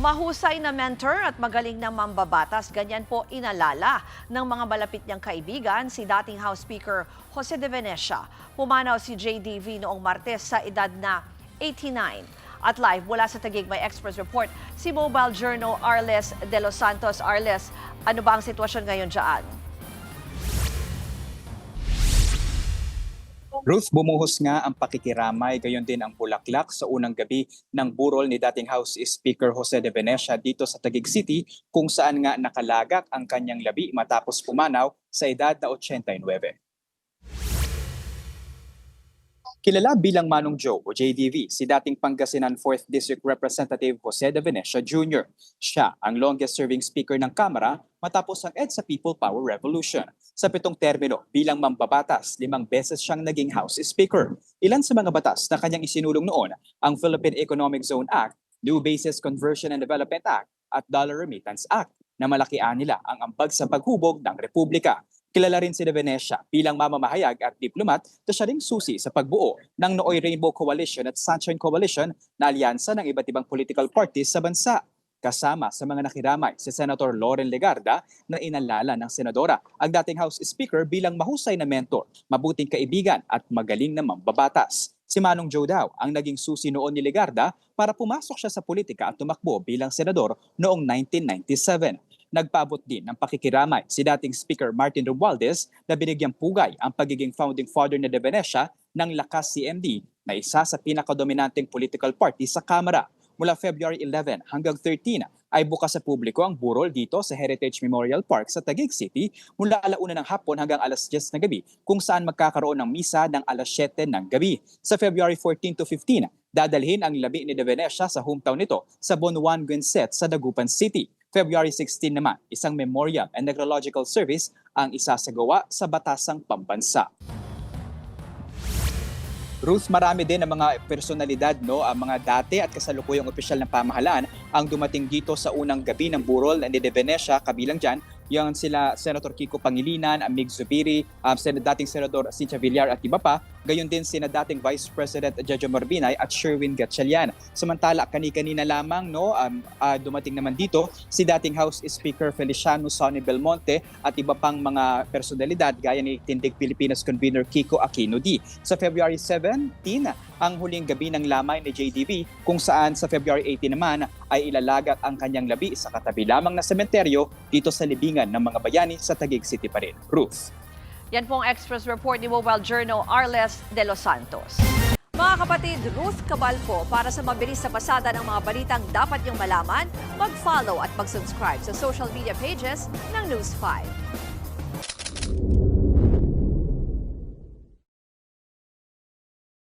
Mahusay na mentor at magaling na mambabatas, ganyan po inalala ng mga malapit niyang kaibigan si dating House Speaker Jose de Venecia. Pumanaw si JDV noong Martes sa edad na 89. At live mula sa Taguig may Express Report si Mobile Journal Arles de los Santos. Arles, ano ba ang sitwasyon ngayon dyan? Ruth, bumuhos nga ang pakikiramay, gayon din ang bulaklak sa unang gabi ng burol ni dating House Speaker Jose de Venecia dito sa Taguig City kung saan nga nakalagak ang kanyang labi matapos pumanaw sa edad na 89. Kilala bilang Manong Joe o JDV, si dating Pangasinan 4th District Representative Jose de Venecia Jr. Siya ang longest-serving speaker ng Kamara matapos ang EDSA People Power Revolution. Sa 7 termino bilang mambabatas, 5 beses siyang naging House Speaker. Ilan sa mga batas na kanyang isinulong noon ang Philippine Economic Zone Act, New Basis Conversion and Development Act at Dollar Remittance Act na malakian nila ang ambag sa paghubog ng Republika. Kilala rin si de Venecia bilang mamamahayag at diplomat na siya ring susi sa pagbuo ng Nooy Rainbow Coalition at Sunshine Coalition na alyansa ng iba't ibang political parties sa bansa. Kasama sa mga nakiramay si Senator Loren Legarda na inalala ng senadora ang dating House Speaker bilang mahusay na mentor, mabuting kaibigan at magaling na mambabatas. Si Manong Joe daw ang naging susi noon ni Legarda para pumasok siya sa politika at tumakbo bilang senador noong 1997. Nagpaabot din ng pakikiramay si dating Speaker Martin Romualdez na binigyang pugay ang pagiging founding father ni de Venecia ng Lakas CMD na isa sa pinakadominanteng political party sa Kamara. Mula February 11 hanggang 13 ay bukas sa publiko ang burol dito sa Heritage Memorial Park sa Taguig City mula 1:00 ng hapon hanggang 10:00 ng gabi kung saan magkakaroon ng misa ng 7:00 ng gabi. Sa February 14 to 15, dadalhin ang labi ni de Venecia sa hometown nito sa Bonuan Guinset sa Dagupan City. February 16 naman, isang memorial and necrological service ang isasagawa sa Batasang Pambansa. Ruth, marami din ang mga personalidad, ang mga dati at kasalukuyang opisyal ng pamahalaan ang dumating dito sa unang gabi ng burol ni de Venecia, kabilang dyan yung sila Senator Kiko Pangilinan, Amig Zubiri, dating Senador Cynthia Villar at iba pa, gayon din sina dating Vice President Jojo Marbinay at Sherwin Gatchalian. Samantala, kani-kanina lamang dumating naman dito si dating House Speaker Feliciano Sonny Belmonte at iba pang mga personalidad gaya ni Tindig Pilipinas Convener Kiko Aquino D. Sa February 17, ang huling gabi ng lamay ni JDV kung saan sa February 18 naman ay ilalagat ang kanyang labi sa katabi lamang na sementeryo dito sa libingan ng mga bayani sa Taguig City pa rin. Ruth. Yan po ang Express Report ni Mobile Journal Arles de los Santos. Mga kapatid, Ruth Cabalco, para sa mabilis na pasada ng mga balitang dapat niyong malaman, mag-follow at mag-subscribe sa social media pages ng News 5.